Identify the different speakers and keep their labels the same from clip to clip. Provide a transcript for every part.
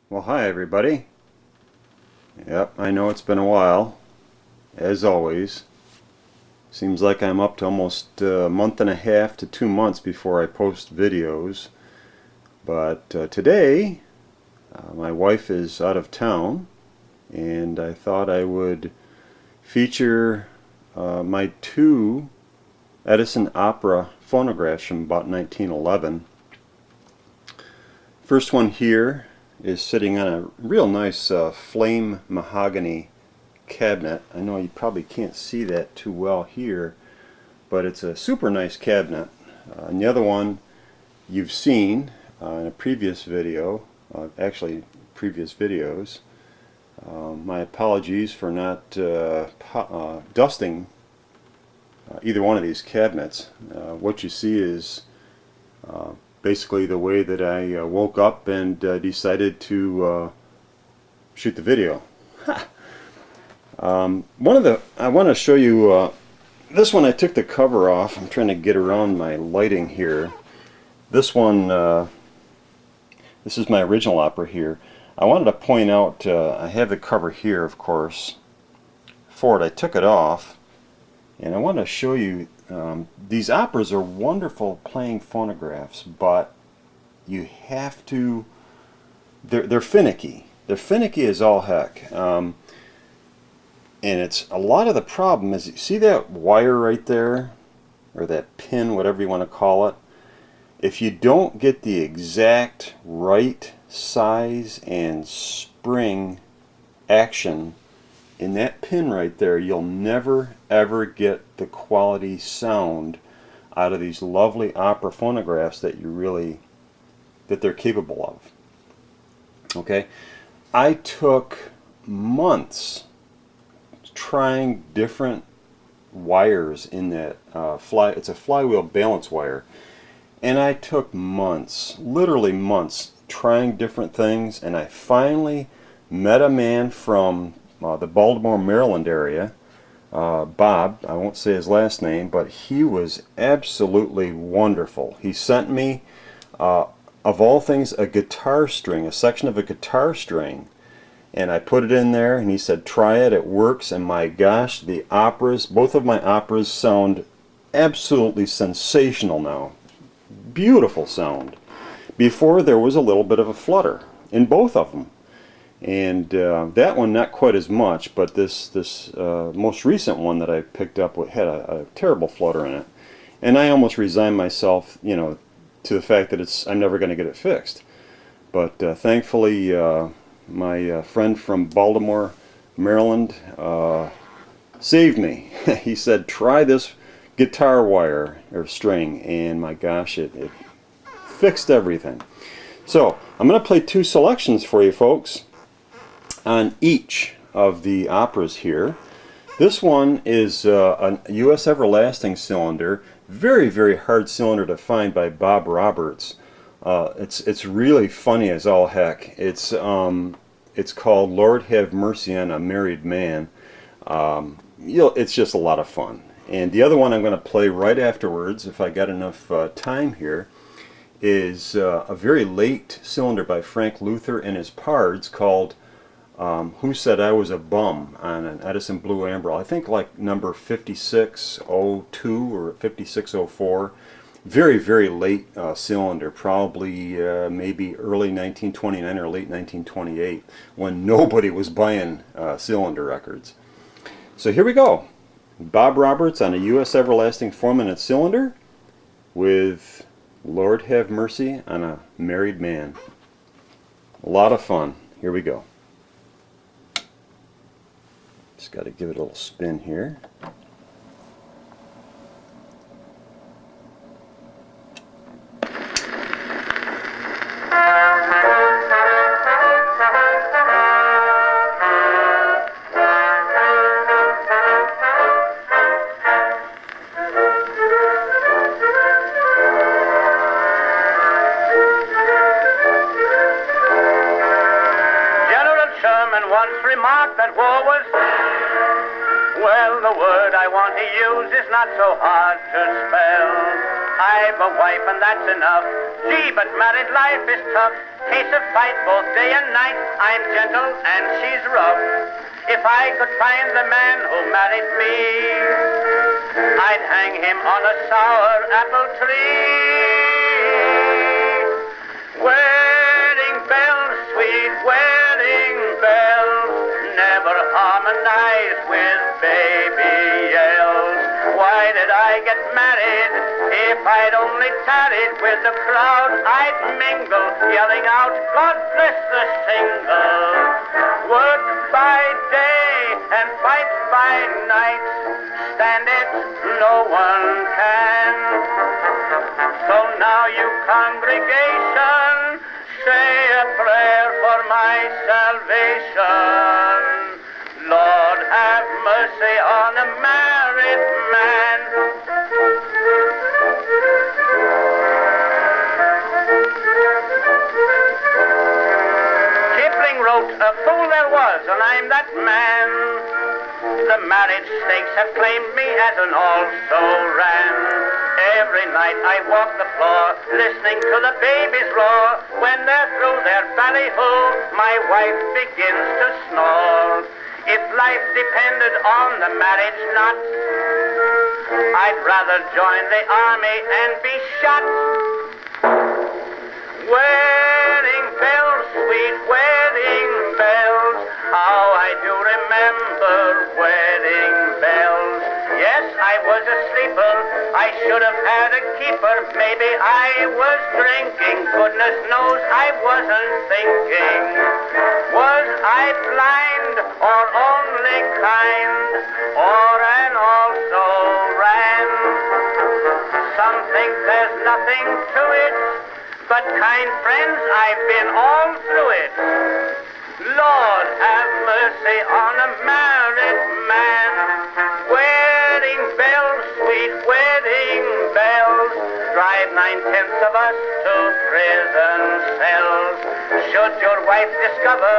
Speaker 1: Well, hi everybody. Yep, I know it's been a while, as always. Seems like I'm up to almost a month and a half to 2 months before I post videos. But today, my wife is out of town, and I thought I would feature my two Edison Opera Phonographs from about 1911. First one here is sitting on a real nice flame mahogany cabinet. I know you probably can't see that too well here, but it's a super nice cabinet. And the other one you've seen in a previous video, actually previous videos. My apologies for not dusting either one of these cabinets. What you see is basically the way that I woke up and decided to shoot the video. I want to show you this one. I took the cover off. I'm trying to get around my lighting here. This one, this is my original opera here. I wanted to point out, I have the cover here, of course, for it. I took it off, and I want to show you these operas are wonderful playing phonographs, but you have to, they're finicky. They're finicky as all heck. And it's a lot of the problem is, you see that wire right there, or that pin, whatever you want to call it. If you don't get the exact right size and spring action in that pin right there, you'll never ever get the quality sound out of these lovely opera phonographs that they're capable of. Okay, I took months trying different wires in that it's a flywheel balance wire, and I took months, literally months, trying different things, and I finally met a man from the Baltimore, Maryland area, Bob. I won't say his last name, but he was absolutely wonderful. He sent me, of all things, a guitar string, a section of a guitar string, and I put it in there, and he said, try it, it works. And my gosh, the operas, both of my operas, sound absolutely sensational now. Beautiful sound. Before, there was a little bit of a flutter in both of them, and that one not quite as much, but this most recent one that I picked up had a terrible flutter in it, and I almost resigned myself, to the fact that I'm never going to get it fixed. But thankfully, my friend from Baltimore, Maryland, saved me. He said, try this guitar wire or string, and my gosh, it fixed everything. So I'm going to play two selections for you folks on each of the operas here. This one is a U.S. Everlasting cylinder, very, very hard cylinder to find, by Bob Roberts. It's really funny as all heck. It's called Lord Have Mercy on a Married Man. It's just a lot of fun. And the other one I'm going to play right afterwards, if I got enough time here, is a very late cylinder by Frank Luther and His Pards called Who Said I Was a Bum, on an Edison Blue Amberol. I think like number 5602 or 5604. Very, very late cylinder, probably maybe early 1929 or late 1928, when nobody was buying cylinder records. So here we go. Bob Roberts on a U.S. Everlasting 4-minute cylinder with Lord Have Mercy on a Married Man. A lot of fun. Here we go. Just got to give it a little spin here.
Speaker 2: Once remarked that war was, well, the word I want to use is not so hard to spell. I've a wife and that's enough. Gee, but married life is tough. Case of fight both day and night. I'm gentle and she's rough. If I could find the man who married me, I'd hang him on a sour apple tree. Wedding bells, sweet wedding bells, never harmonize with baby yells. Why did I get married? If I'd only tarried with the crowd, I'd mingle, yelling out, God bless the single. Work by day and fight by night, stand it, no one can. So now you congregation, say a prayer for my salvation. Lord, have mercy on a married man. Kipling wrote, a fool there was, and I'm that man. The marriage stakes have claimed me as an also-ran. Every night I walk the floor, listening to the babies roar. When they're through their ballyhoo, my wife begins to snore. If life depended on the marriage knot, I'd rather join the army and be shot. Wedding bells, sweet wedding bells, how I do remember wedding bells. Yes, I was a sleeper, I should have had a keeper. Maybe I was drinking, goodness knows I wasn't thinking. Was I blind or only kind, or an also-ran? Some think there's nothing to it, but kind friends, I've been all through it. Lord, have mercy on a married man. Wedding bells, sweet wedding bells, drive 9/10 of us to prison cells. Should your wife discover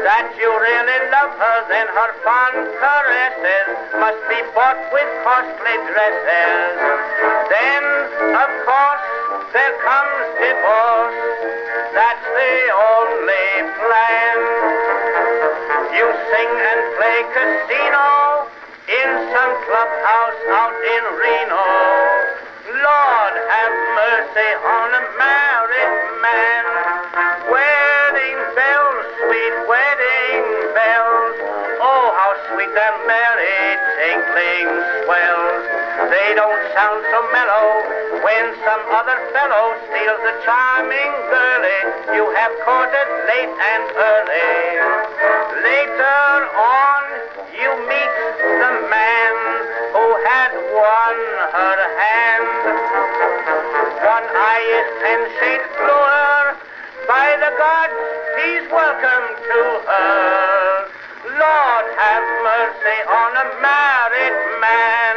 Speaker 2: that you really love her, then her fond caresses must be bought with costly dresses. Then, of course, there comes divorce. That's the only plan. You sing and play casino in some clubhouse out in Reno. Lord, have mercy on a married man. Wedding bells, sweet wedding bells, oh, how sweet their merry tinkling swells. They don't sound so mellow when some other fellow steals a charming girlie you have courted late and early. Later on, you meet the man who had won her hand. One eye is 10 shades bluer. By the gods, he's welcome to her. Lord, have mercy on a married man.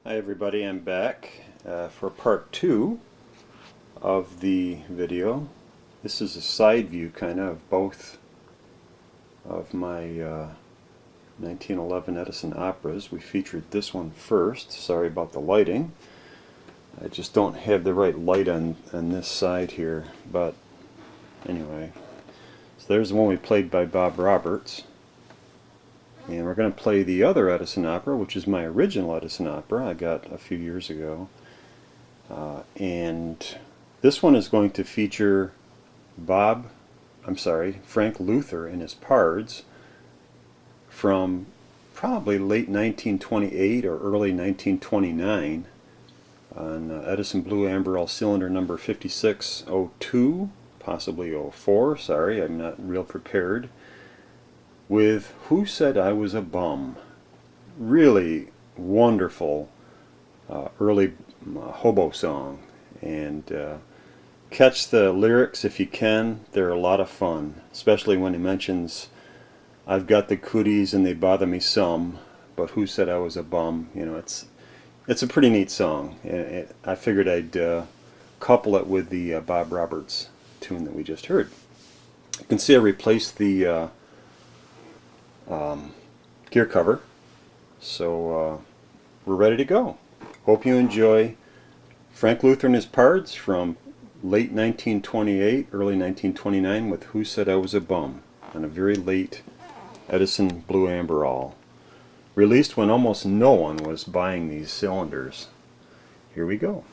Speaker 1: Hi everybody, I'm back for part 2 of the video. This is a side view kind of both of my 1911 Edison Operas. We featured this one first. Sorry about the lighting. I just don't have the right light on this side here, but anyway. So there's the one we played by Bob Roberts. And we're going to play the other Edison opera, which is my original Edison opera I got a few years ago. And this one is going to feature Frank Luther and His Pards from probably late 1928 or early 1929 on Edison Blue Amberol cylinder number 5602, possibly 04, sorry, I'm not real prepared, with Who Said I Was a Bum? Really wonderful early Hobo song, and catch the lyrics if you can. They're a lot of fun, especially when he mentions I've got the cooties and they bother me some, but who said I was a bum? You know, it's a pretty neat song. I figured I'd couple it with the Bob Roberts tune that we just heard. You can see I replaced the gear cover. So we're ready to go. Hope you enjoy Frank Luther His Pards from late 1928, early 1929 with Who Said I Was a Bum on a very late Edison Blue Amberol. Released when almost no one was buying these cylinders. Here we go.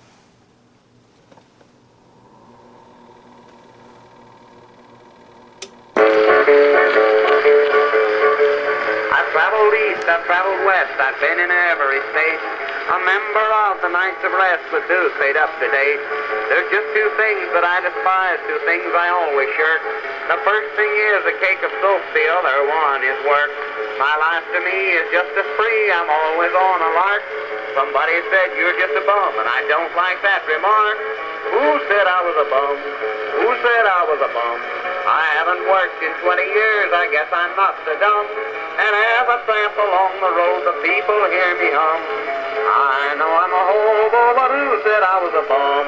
Speaker 2: I've traveled east, I've traveled west, I've been in every state. A member of the Knights of Rest with dues paid up to date. There's just two things that I despise, two things I always shirk. The first thing is a cake of soap, the other one is work. My life to me is just as free, I'm always on a lark. Somebody said you're just a bum, and I don't like that remark. Who said I was a bum? Who said I was a bum? I haven't worked in 20 years, I guess I'm not so dumb. And as I tramp along the road, the people hear me hum. I know I'm a hobo, but who said I was a bum?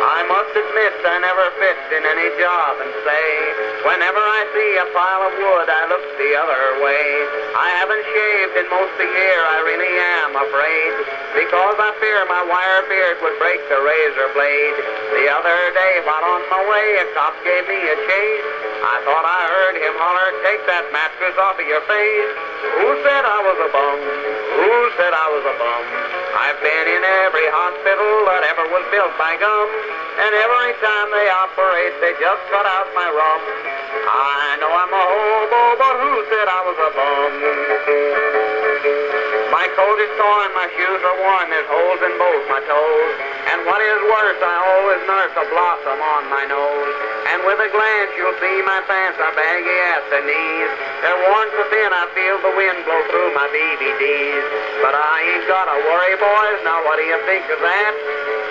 Speaker 2: I must admit I never fit in any job and say, whenever I see a pile of wood, I look the other way. I haven't shaved in most a year, I really am afraid, because I fear my wire beard would break the razor blade. The other day, while on my way, a cop gave me a chase. I thought I heard him holler, take that mattress off of your face. Who said I was a bum? Who said I was a bum? I've been in every hospital that ever was built by gum, and every time they operate, they just cut out my rump. I know I'm a hobo, but who said I was a bum? My coat is torn, my shoes are worn, there's holes in both my toes. And what is worse, I always nurse a blossom on my nose. And with a glance you'll see my pants are baggy at the knees. They're worn so thin I feel the wind blow through my BVDs. But I ain't gotta worry, boys, now what do you think of that?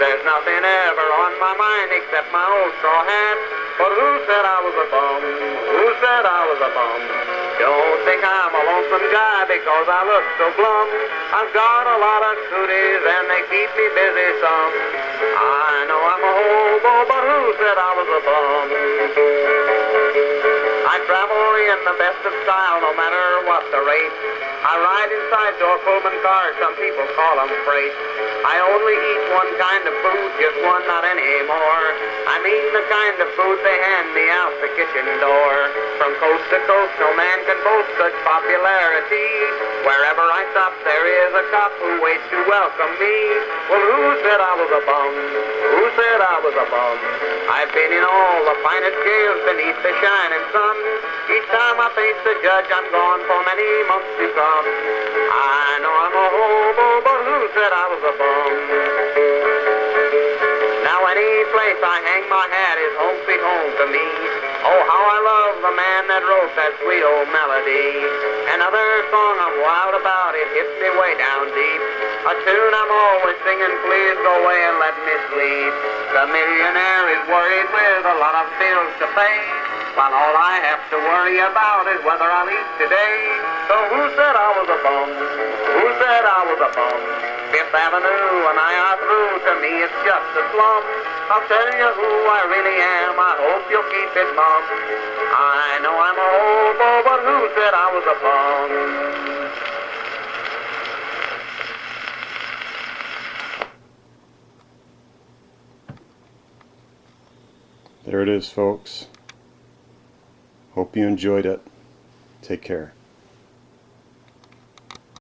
Speaker 2: There's nothing ever on my mind except my old straw hat. But who said I was a bum? Who said I was a bum? Don't think I'm a lonesome guy because I look so glum. I've got a lot of cooties and they keep me busy some. I know I'm a hobo, but who said I was a bum? I travel in the best of style no matter what the rate. I ride inside door Pullman cars, some people call them freight. I only eat one kind of food, just one, not anymore. I mean the kind of food they hand me out the kitchen door. From coast to coast, no man can boast such popularity. Wherever I stop, there is a cop who waits to welcome me. Well, who said I was a bum? Who said I was a bum? I've been in all the finest jails beneath the shining sun. Each time I face the judge, I'm gone for many months to come. I know I'm a hobo, but who said I was a bum? Now any place I hang my hat is home sweet home to me. Oh, how I love the man that wrote that sweet old melody. Another song I'm wild about, it hits me way down deep. A tune I'm always singing, please go away and let me sleep. The millionaire is worried with a lot of bills to pay, while all I have to worry about is whether I'll eat today. So who said I was a bum? Who said I was a bum? Fifth Avenue and I are through, to me it's just a slum. I'll tell you who I really am, I hope you'll keep it mum. I know I'm a hobo, but who said I was a bum?
Speaker 1: There it is, folks. Hope you enjoyed it. Take care.